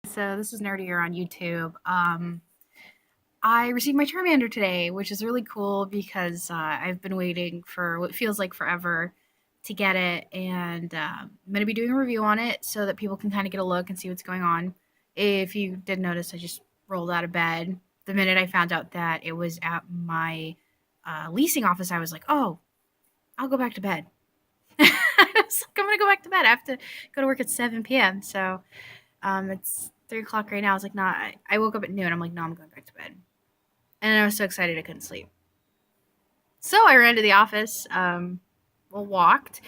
So this is Nerdier on YouTube. I received my Charmander today, which is really cool because I've been waiting for what feels like forever to get it, and I'm going to be doing a review on it so that people can kind of get a look and see what's going on. If you did notice, I just rolled out of bed. The minute I found out that it was at my leasing office, I was like, oh, I'll go back to bed. I was like, I'm going to go back to bed. I have to go to work at 7 p.m., so it's 3 o'clock right now. I was like, nah, I woke up at noon. I'm like, no, I'm going back to bed. And I was so excited I couldn't sleep. So I ran to the office, walked,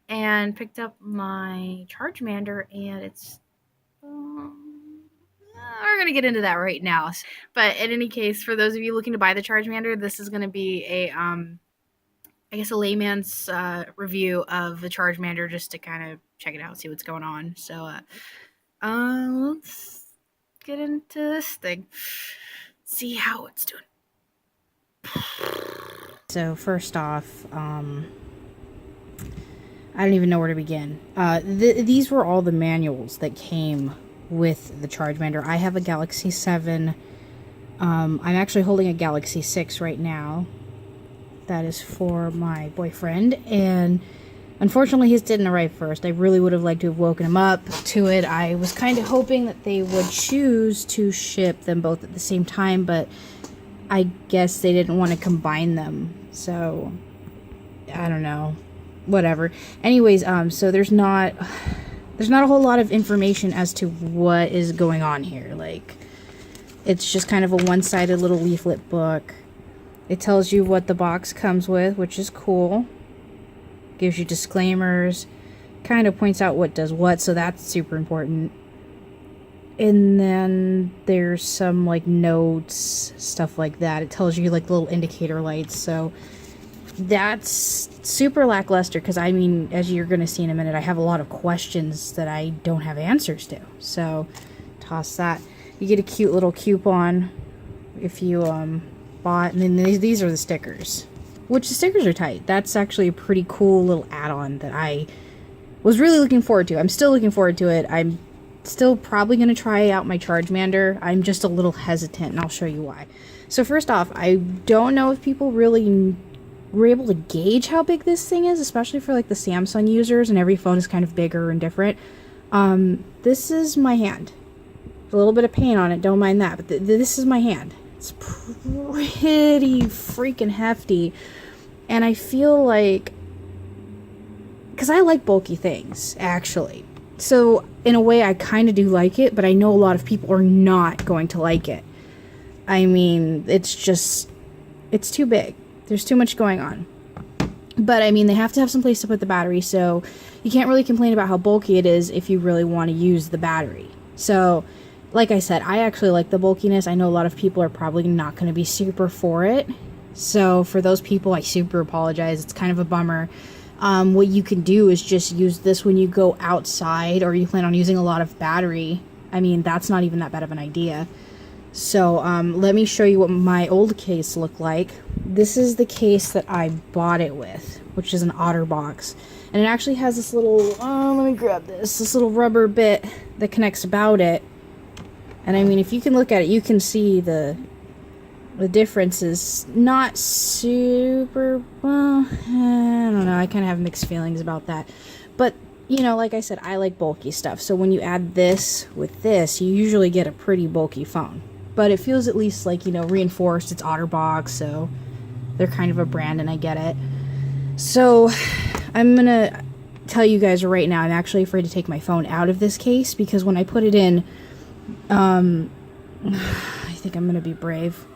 and picked up my Chargemander, and it's. We're going to get into that right now. But in any case, for those of you looking to buy the Chargemander, this is going to be I guess a layman's review of the Chargemander just to kind of check it out, see what's going on. So, let's get into this thing. See how it's doing. So first off, I don't even know where to begin. These were all the manuals that came with the Chargemander. I have a Galaxy 7. I'm actually holding a Galaxy 6 right now. That is for my boyfriend, and unfortunately his didn't arrive first. I really would have liked to have woken him up to it. I was kind of hoping that they would choose to ship them both at the same time, but I guess they didn't want to combine them. So, I don't know. Whatever. Anyways, so there's not a whole lot of information as to what is going on here. Like, it's just kind of a one-sided little leaflet book. It tells you what the box comes with, which is cool. Gives you disclaimers. Kind of points out what does what, so that's super important. And then there's some, like, notes, stuff like that. It tells you, like, little indicator lights, so that's super lackluster, because, I mean, as you're going to see in a minute, I have a lot of questions that I don't have answers to. So, toss that. You get a cute little coupon if you, bought, and then these are the stickers, which the stickers are tight. That's actually a pretty cool little add-on that I was really looking forward to. I'm still looking forward to it. I'm still probably going to try out my Chargemander. I'm just a little hesitant, and I'll show you why. So first off, I don't know if people really were able to gauge how big this thing is, especially for like the Samsung users, and every phone is kind of bigger and different. This is my hand. A little bit of paint on it, don't mind that, but this is my hand. It's pretty freaking hefty, and I feel like, because I like bulky things, actually, so in a way I kind of do like it, but I know a lot of people are not going to like it. I mean, it's too big. There's too much going on. But I mean, they have to have some place to put the battery, so you can't really complain about how bulky it is if you really want to use the battery. So like I said, I actually like the bulkiness. I know a lot of people are probably not going to be super for it. So for those people, I super apologize. It's kind of a bummer. What you can do is just use this when you go outside, or you plan on using a lot of battery. I mean, that's not even that bad of an idea. So let me show you what my old case looked like. This is the case that I bought it with, which is an OtterBox. And it actually has this little, let me grab this little rubber bit that connects about it. And I mean, if you can look at it, you can see the difference is not super, well, I don't know, I kind of have mixed feelings about that. But, you know, like I said, I like bulky stuff. So when you add this with this, you usually get a pretty bulky phone. But it feels at least like, you know, reinforced. It's OtterBox, so they're kind of a brand, and I get it. So I'm going to tell you guys right now, I'm actually afraid to take my phone out of this case, because when I put it in, I think I'm gonna be brave.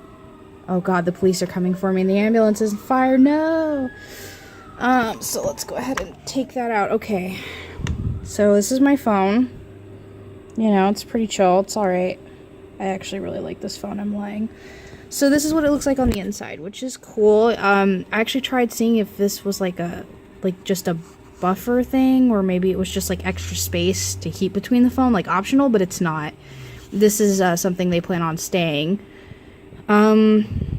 Oh god, the police are coming for me, and the ambulance is on fire. No! So let's go ahead and take that out. Okay. So this is my phone. You know, it's pretty chill. It's alright. I actually really like this phone I'm laying. So this is what it looks like on the inside, which is cool. I actually tried seeing if this was like just a buffer thing, or maybe it was just like extra space to keep between the phone, like optional, but it's not. This is something they plan on staying.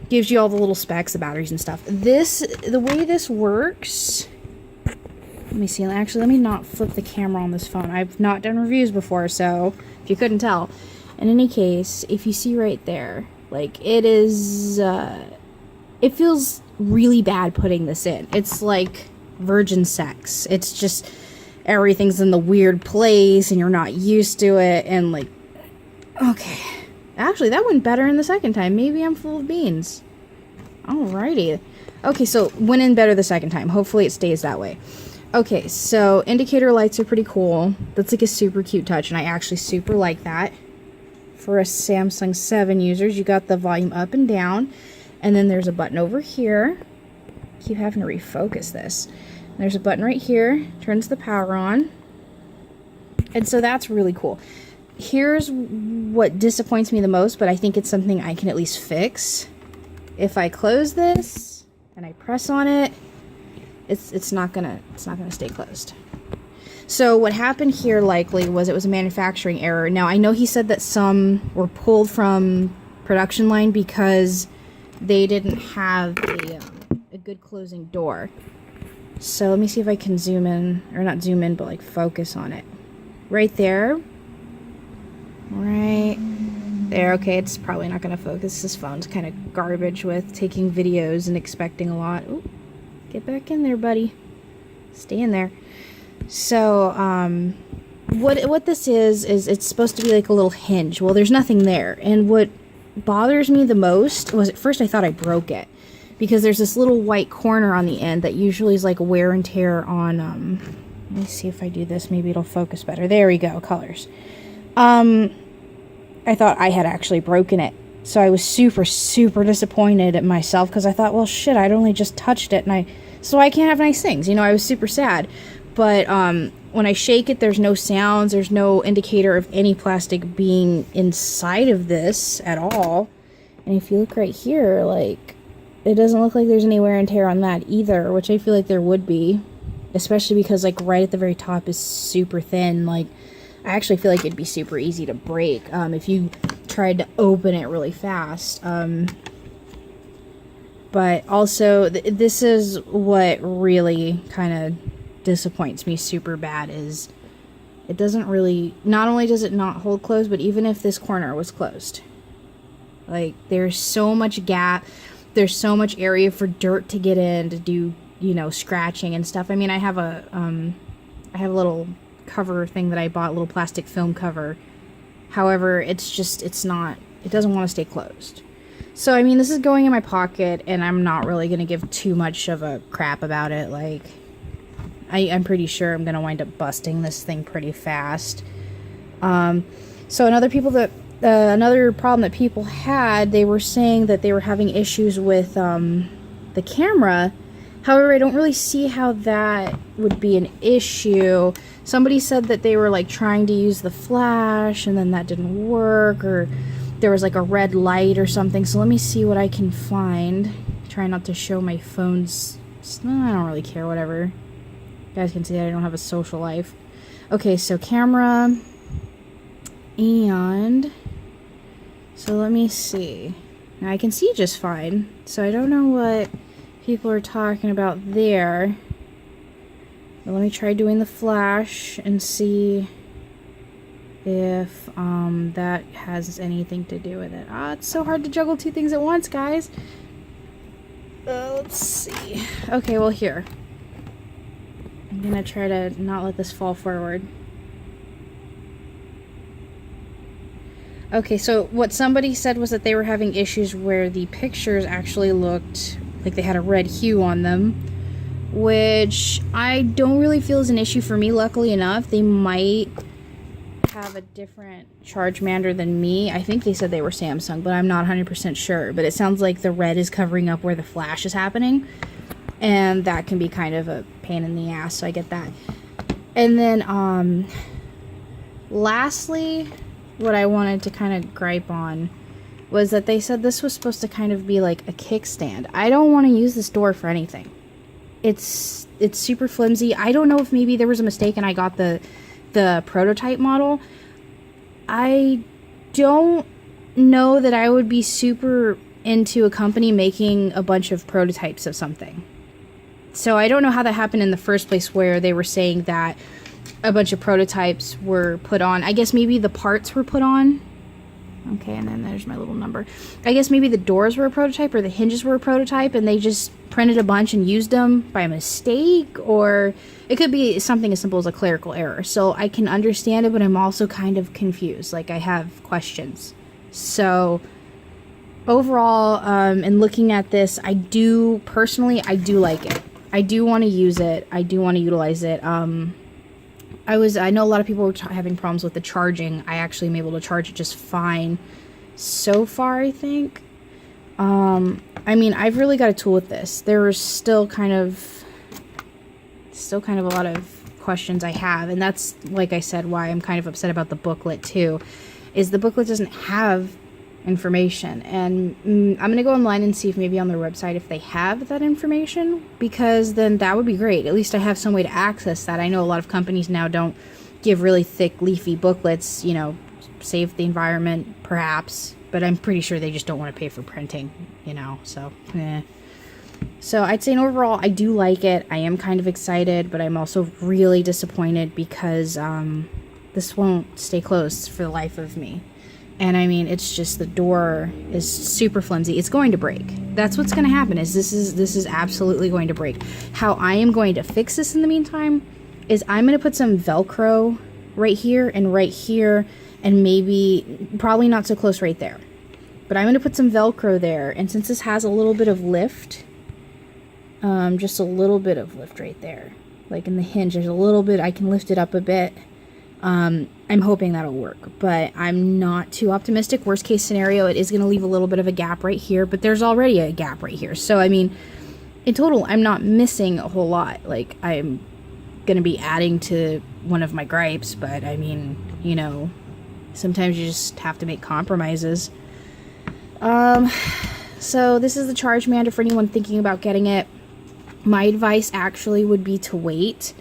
Gives you all the little specs, the batteries and stuff. The way this works, let me see, actually let me not flip the camera on this phone. I've not done reviews before, so if you couldn't tell, In any case, if you see right there, like, it is, it feels really bad putting this in. It's like virgin sex. It's just, everything's in the weird place, and you're not used to it, and, like, okay. Actually, that went better in the second time. Maybe I'm full of beans. Alrighty. Okay, so went in better the second time. Hopefully it stays that way. Okay, so indicator lights are pretty cool. That's like a super cute touch, and I actually super like that. For a Samsung 7 users, you got the volume up and down, and then there's a button over here. Keep having to refocus this. There's a button right here, turns the power on, and so that's really cool. Here's what disappoints me the most, but I think it's something I can at least fix. If I close this and I press on it, it's not gonna stay closed. So what happened here likely was it was a manufacturing error. Now I know he said that some were pulled from production line because they didn't have a good closing door. So let me see if I can zoom in, or not zoom in, but like focus on it. Right there. Right there. Okay, it's probably not going to focus. This phone's kind of garbage with taking videos and expecting a lot. Ooh, get back in there, buddy. Stay in there. So, what this is it's supposed to be like a little hinge. Well, there's nothing there. And what bothers me the most was, at first I thought I broke it, because there's this little white corner on the end that usually is like wear and tear on, let me see if I do this, maybe it'll focus better. There we go, colors. I thought I had actually broken it. So I was super, super disappointed at myself, because I thought, well, shit, I'd only just touched it, and so I can't have nice things. You know, I was super sad. But when I shake it, there's no sounds, there's no indicator of any plastic being inside of this at all. And if you look right here, like, it doesn't look like there's any wear and tear on that either, which I feel like there would be, especially because, like, right at the very top is super thin. Like, I actually feel like it'd be super easy to break if you tried to open it really fast. But also, this is what really kind of disappoints me super bad, is it doesn't really, not only does it not hold closed, but even if this corner was closed, like, there's so much gap, there's so much area for dirt to get in to do, you know, scratching and stuff. I mean, I have a little cover thing that I bought, a little plastic film cover. However, it's just, it doesn't want to stay closed. So, I mean, this is going in my pocket, and I'm not really going to give too much of a crap about it. Like, I'm pretty sure I'm going to wind up busting this thing pretty fast. So another problem that people had, they were saying that they were having issues with the camera. However, I don't really see how that would be an issue. Somebody said that they were, like, trying to use the flash, and then that didn't work, or there was like a red light or something. So let me see what I can find. Try not to show my phone's, I don't really care, whatever. You guys can see that I don't have a social life. Okay, so camera, and so let me see. Now I can see just fine, so I don't know what people are talking about there. But let me try doing the flash and see if that has anything to do with it. It's so hard to juggle two things at once, guys. Let's see. Okay, well, here. I'm gonna try to not let this fall forward. Okay, so what somebody said was that they were having issues where the pictures actually looked like they had a red hue on them, which I don't really feel is an issue for me, luckily enough. They might have a different Chargemander than me. I think they said they were Samsung, but I'm not 100% sure. But it sounds like the red is covering up where the flash is happening, and that can be kind of a pain in the ass, so I get that. And then lastly, what I wanted to kind of gripe on was that they said this was supposed to kind of be like a kickstand. I don't want to use this door for anything. It's super flimsy. I don't know if maybe there was a mistake and I got the prototype model. I don't know that I would be super into a company making a bunch of prototypes of something. So I don't know how that happened in the first place, where they were saying that a bunch of prototypes were put on. I guess maybe the parts were put on Okay, and then there's my little number. I guess maybe the doors were a prototype or the hinges were a prototype and they just printed a bunch and used them by mistake, or it could be something as simple as a clerical error. So I can understand it, but I'm also kind of confused. Like, I have questions. So overall, and looking at this, I do like it. I do want to use it. I do want to utilize it. I know a lot of people were having problems with the charging. I actually am able to charge it just fine so far, I think. I mean, I've really got a tool with this. There's still kind of a lot of questions I have, and that's, like I said, why I'm kind of upset about the booklet too, is the booklet doesn't have information. And I'm going to go online and see if maybe on their website if they have that information, because then that would be great. At least I have some way to access that. I know a lot of companies now don't give really thick leafy booklets, you know, save the environment perhaps, but I'm pretty sure they just don't want to pay for printing, you know, so So I'd say overall I do like it. I am kind of excited, but I'm also really disappointed because this won't stay closed for the life of me. And I mean, it's just the door is super flimsy. It's going to break. That's what's going to happen. This is absolutely going to break. How I am going to fix this in the meantime is I'm going to put some Velcro right here, and maybe probably not so close right there. But I'm going to put some Velcro there, and since this has a little bit of lift, just a little bit of lift right there, like in the hinge, there's a little bit, I can lift it up a bit. I'm hoping that'll work, but I'm not too optimistic. Worst case scenario, it is going to leave a little bit of a gap right here, but there's already a gap right here. So, I mean, in total, I'm not missing a whole lot. Like, I'm going to be adding to one of my gripes, but I mean, you know, sometimes you just have to make compromises. So this is the Chargemander for anyone thinking about getting it. My advice actually would be to wait.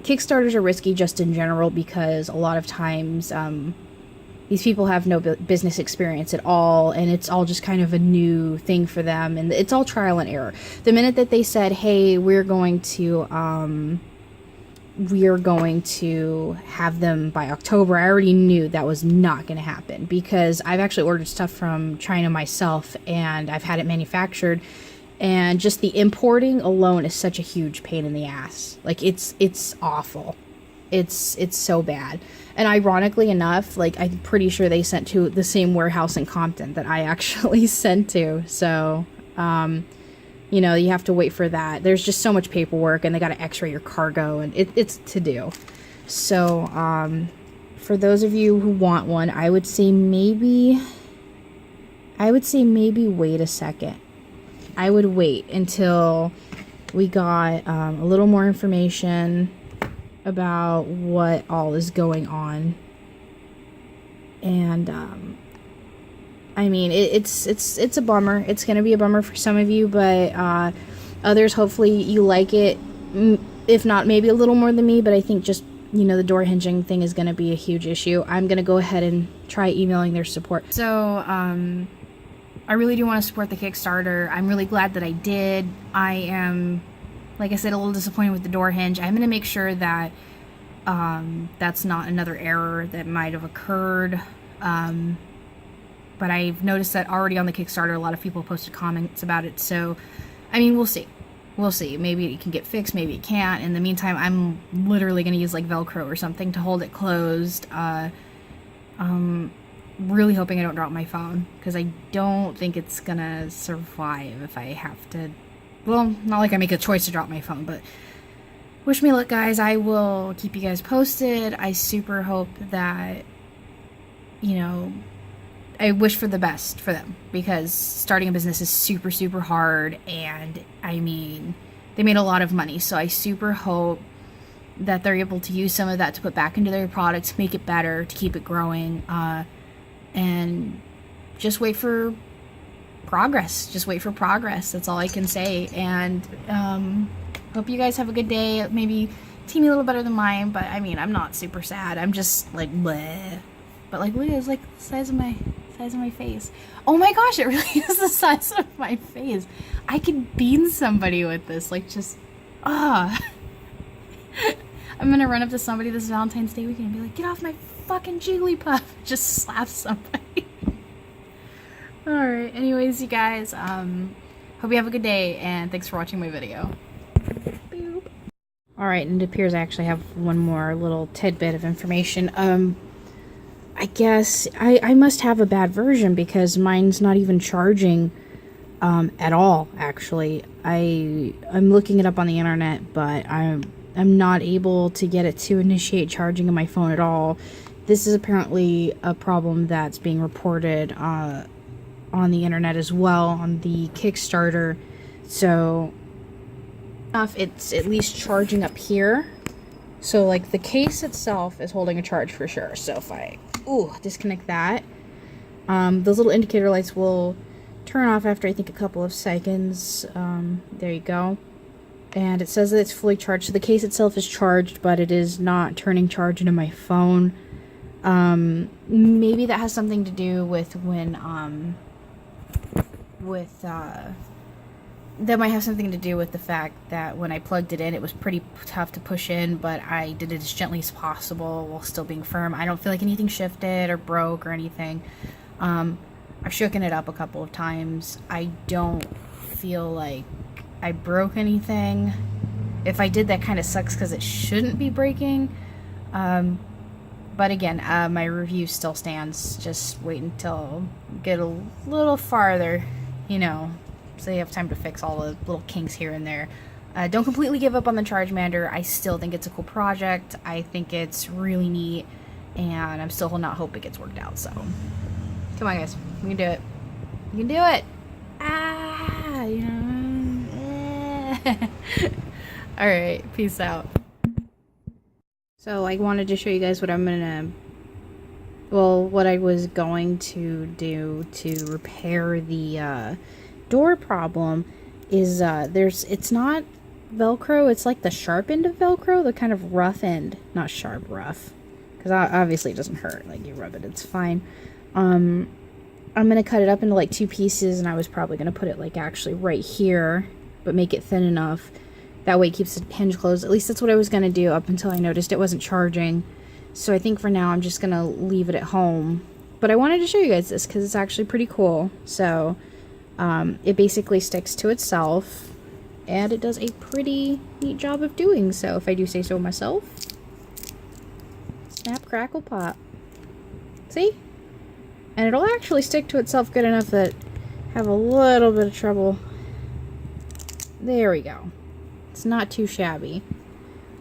Kickstarters are risky just in general because a lot of times these people have no business experience at all, and it's all just kind of a new thing for them, and it's all trial and error. The minute that they said, hey, we're going to have them by October, I already knew that was not going to happen, because I've actually ordered stuff from China myself and I've had it manufactured, and just the importing alone is such a huge pain in the ass. Like, it's awful. It's so bad. And ironically enough, like, I'm pretty sure they sent to the same warehouse in Compton that I actually sent to. So, you know, you have to wait for that. There's just so much paperwork, and they got to x-ray your cargo, and it's to do. So, for those of you who want one, I would say maybe wait a second. I would wait until we got a little more information about what all is going on. And I mean, it's a bummer. It's going to be a bummer for some of you, but others, hopefully you like it. If not, maybe a little more than me, but I think just, you know, the door hinging thing is going to be a huge issue. I'm going to go ahead and try emailing their support. So, I really do want to support the Kickstarter. I'm really glad that I did. I am, like I said, a little disappointed with the door hinge. I'm going to make sure that that's not another error that might have occurred. But I've noticed that already on the Kickstarter, a lot of people posted comments about it. So, I mean, we'll see. We'll see. Maybe it can get fixed, maybe it can't. In the meantime, I'm literally going to use like Velcro or something to hold it closed. Really hoping I don't drop my phone, because I don't think it's gonna survive if I have to. Well, not like I make a choice to drop my phone, but wish me luck, guys. I will keep you guys posted. I super hope that, you know, I wish for the best for them, because starting a business is super, super hard, and I mean, they made a lot of money, so I super hope that they're able to use some of that to put back into their products, make it better, to keep it growing, and just wait for progress. Just wait for progress. That's all I can say. And hope you guys have a good day. Maybe team a little better than mine, but I mean, I'm not super sad. I'm just like bleh. But like, look, it's like the size of my face. Oh my gosh, it really is the size of my face. I could bean somebody with this. Like, just I I'm gonna run up to somebody this Valentine's Day weekend and be like, get off my fucking Jigglypuff. Just slap somebody. Alright, anyways, you guys, hope you have a good day, and thanks for watching my video. Boop. Alright, and it appears I actually have one more little tidbit of information. I guess I must have a bad version because mine's not even charging at all, actually. I'm looking it up on the internet, but I'm not able to get it to initiate charging on my phone at all. This is apparently a problem that's being reported on the internet as well, on the Kickstarter. So if it's at least charging up here, so like the case itself is holding a charge for sure. So if I disconnect that, those little indicator lights will turn off after I think a couple of seconds. There you go. And it says that it's fully charged. So the case itself is charged, but it is not turning charge into my phone. Maybe that has something to do with when that might have something to do with the fact that when I plugged it in, it was pretty tough to push in, but I did it as gently as possible while still being firm. I don't feel like anything shifted or broke or anything. I've shooken it up a couple of times. I don't feel like I broke anything. If I did, that kind of sucks because it shouldn't be breaking. But again, my review still stands. Just wait until get a little farther, you know, so you have time to fix all the little kinks here and there. Don't completely give up on the Chargemander. I still think it's a cool project. I think it's really neat, and I'm still holding out hope it gets worked out. So, come on, guys, we can do it. You can do it. Ah, you know. All right, peace out. So I wanted to show you guys what what I was going to do to repair the door problem. Is it's not Velcro, it's like the sharp end of Velcro, the kind of rough end, not sharp, rough, because obviously it doesn't hurt, like you rub it, it's fine. I'm gonna cut it up into like 2 pieces, and I was probably gonna put it like actually right here, but make it thin enough that way it keeps the hinge closed. At least that's what I was gonna do up until I noticed it wasn't charging. So I think for now I'm just gonna leave it at home, but I wanted to show you guys this because it's actually pretty cool. So it basically sticks to itself, and it does a pretty neat job of doing so, if I do say so myself. Snap, crackle, pop. See? And it'll actually stick to itself good enough that I have a little bit of trouble. There we go. It's not too shabby.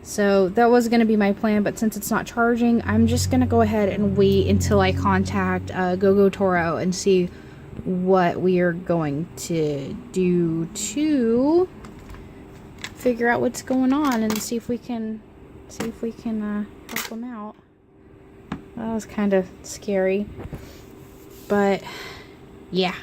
So that was going to be my plan, but since it's not charging, I'm just going to go ahead and wait until I contact GoGoToro and see what we are going to do to figure out what's going on and see if we can help them out. That was kind of scary, but yeah.